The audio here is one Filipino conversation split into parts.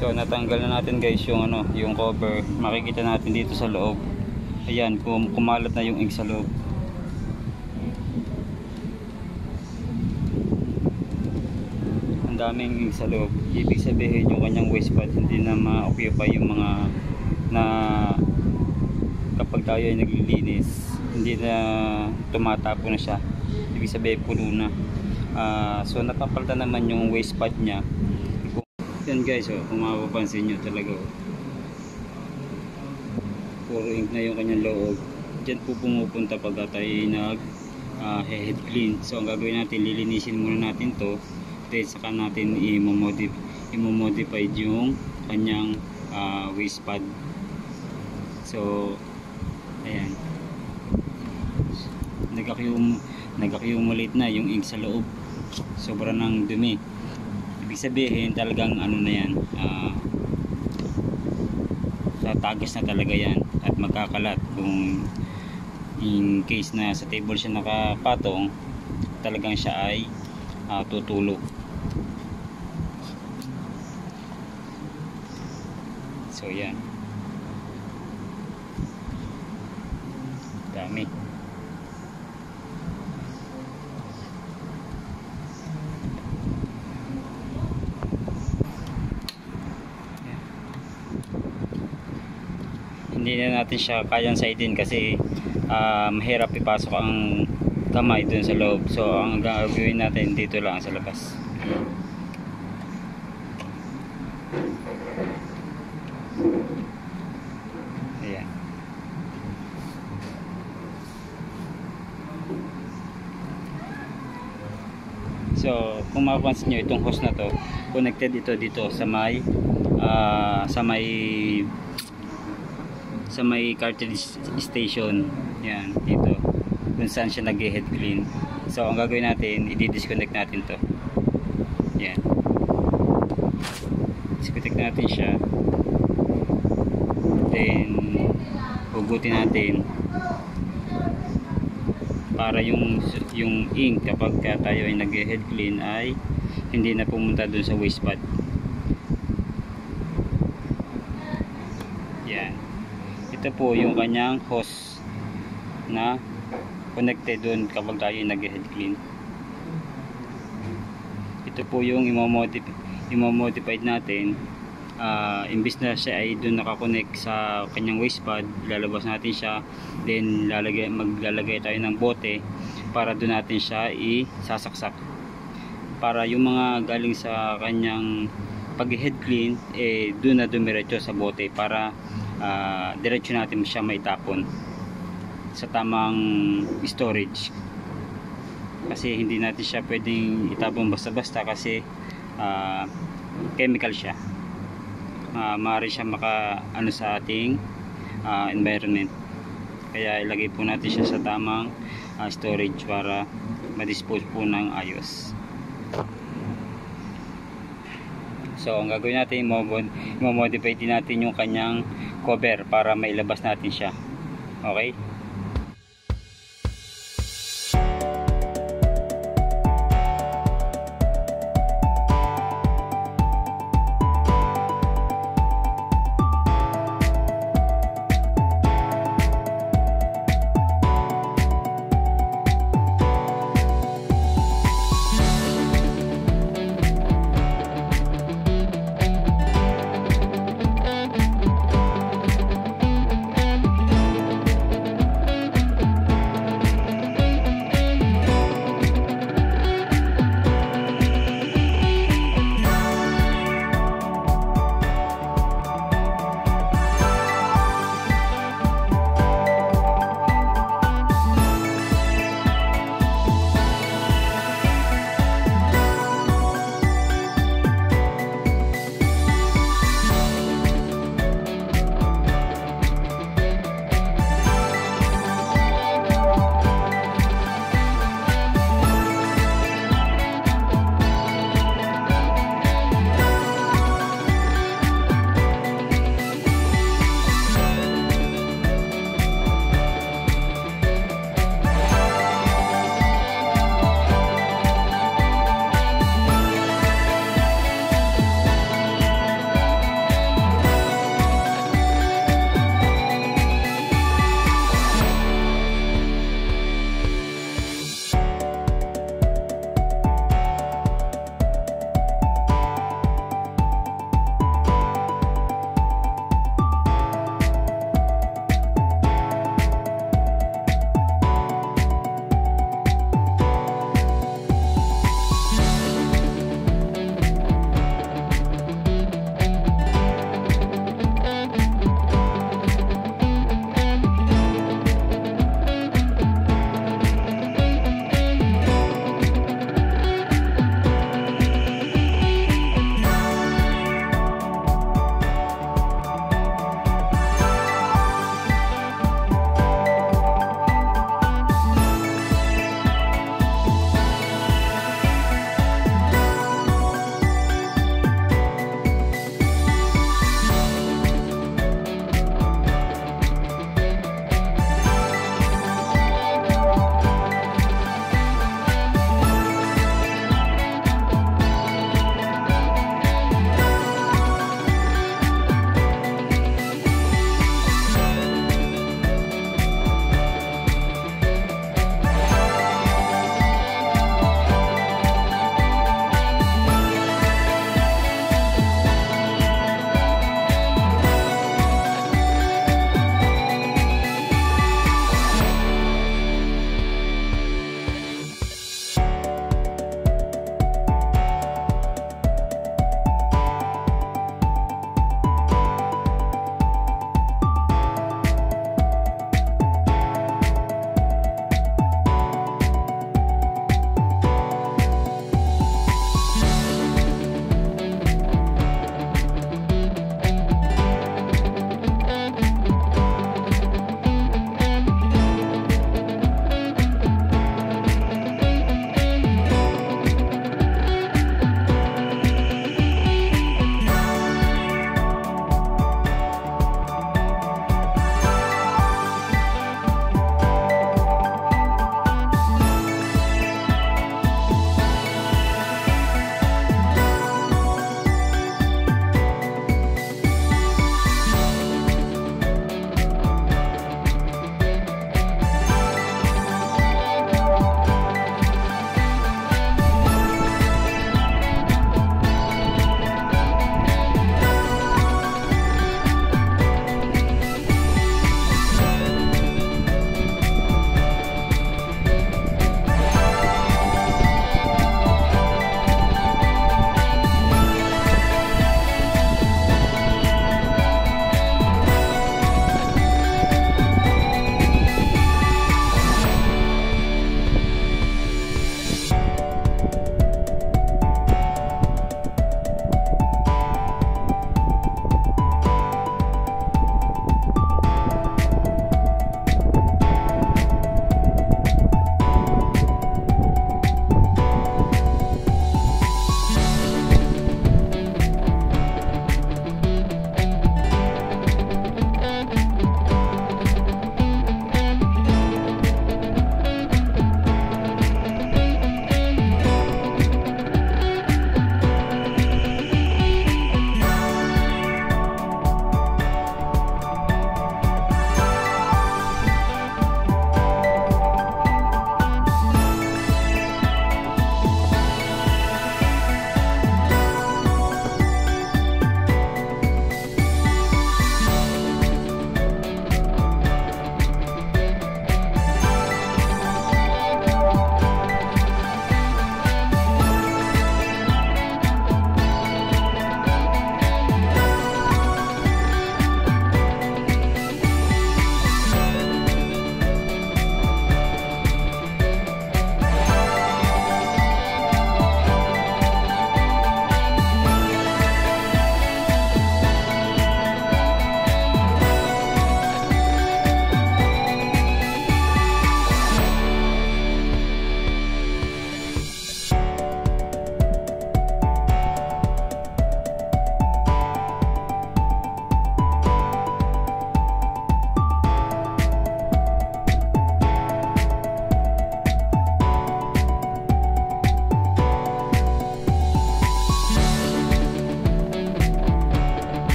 So natanggal na natin guys yung ano, yung cover. Makikita natin dito sa loob. Ayan, kumalat na yung ink sa loob. Ang daming ink sa loob. Ibig sabihin yung kanyang waste pad hindi na ma-occupy yung mga na kapag tayo ay naglilinis, hindi na tumatapo na siya. Ibig sabihin puno na. So napapalitan naman yung waste pad niya. Yan guys, kung mapapansin nyo talaga, puro ink na yung kanyang loob. Diyan po pumupunta pag tayo nag head clean. So ang gagawin natin, lilinisin muna natin to, then saka natin i-modify yung kanyang waste pad. So ayan, nag-accumulate na yung ink sa loob, sobra ng dumi. Ibig sabihin talagang ano na yan, tatagas na talaga yan at magkakalat. Kung in case na sa table siya nakapatong, talagang siya ay tutulog. So yan, dami. Hindi na natin siya kayang sidein kasi mahirap ipasok ang kamay dun sa loob. So ang gagawin natin dito lang sa labas. Ayan. So kung mapapansin nyo, itong hose na to connected ito dito sa may cartridge station. Yan, dito kung saan siya nag-head clean. So ang gagawin natin, i-disconnect natin to. Yan, disconnect natin siya, then hugutin natin para yung ink kapag tayo ay nag-head clean ay hindi na pumunta dun sa waste pad. Yan, ito po yung kanyang hose na connected doon kapag tayo nag-head clean. Ito po yung i-modified natin. Imbis na siya ay doon nakakonect sa kanyang waste pad, lalabas natin siya, then maglalagay tayo ng bote para doon natin siya isasaksak, para yung mga galing sa kanyang pag-head clean doon na dumiretso sa bote, para diretso natin siya maitapon sa tamang storage. Kasi hindi natin siya pwedeng itapon basta-basta kasi chemical siya. Maaari siya maka-ano sa ating environment. Kaya ilagay po natin siya sa tamang storage para ma-dispose po ng ayos. So ang gagawin natin, i-modify din natin yung kanyang cover para mailabas natin siya. Okay?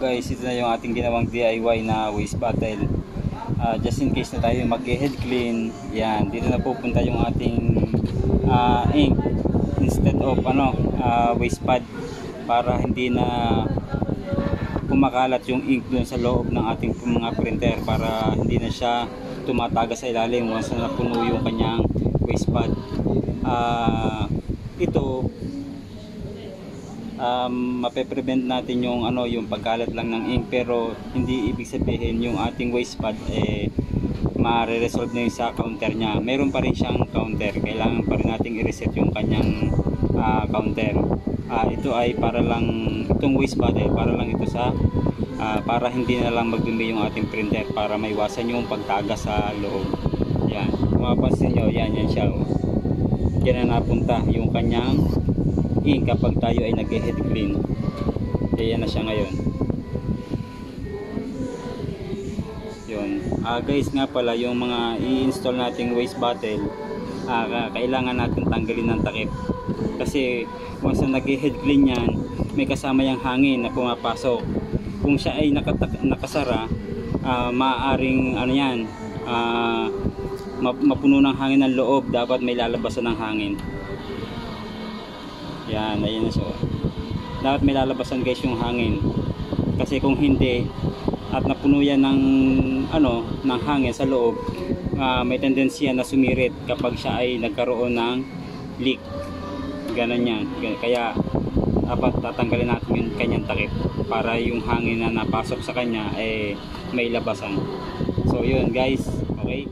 guys, ito na yung ating ginawang DIY na waste bottle. Just in case na tayo mag-head clean, yan, dito na pupunta yung ating ink instead of waste pad, para hindi na kumakalat yung ink dun sa loob ng ating mga printer, para hindi na siya tumatagas sa ilalim once na napuno yung kanyang waste pad. Ito mape-prevent natin yung yung pagkalat lang ng ink, pero hindi ibig sabihin yung ating waste pad ma-resolve na yun sa counter niya. Meron pa rin siyang counter, kailangan pa rin nating i-reset yung kanyang counter. Ito ay para lang, itong waste bottle para lang ito sa para hindi na lang magdumi yung ating printer, para maiwasan yung pagtagas sa loob. Yan, kung mapapansin nyo, yan siya, yan na napunta yung kanyang ink kapag tayo ay nag-head clean. Yan na siya ngayon. Yun. Guys, nga pala, yung mga i-install nating waste bottle, kailangan natin tanggalin ng takip, kasi once na nag-head clean yan, may kasama yung hangin na pumapasok. Kung siya ay nakasara, maaaring mapuno ng hangin ng loob. Dapat may lalabasan ng hangin. Yan, ayun na siya. Dapat may lalabasan guys yung hangin, kasi kung hindi at napuno yan ng hangin sa loob, may tendency na sumirit kapag siya ay nagkaroon ng leak. Ganon yan. Kaya dapat tatanggalin natin yung kanyang takip, para yung hangin na napasok sa kanya may labasan. So yun guys, okay.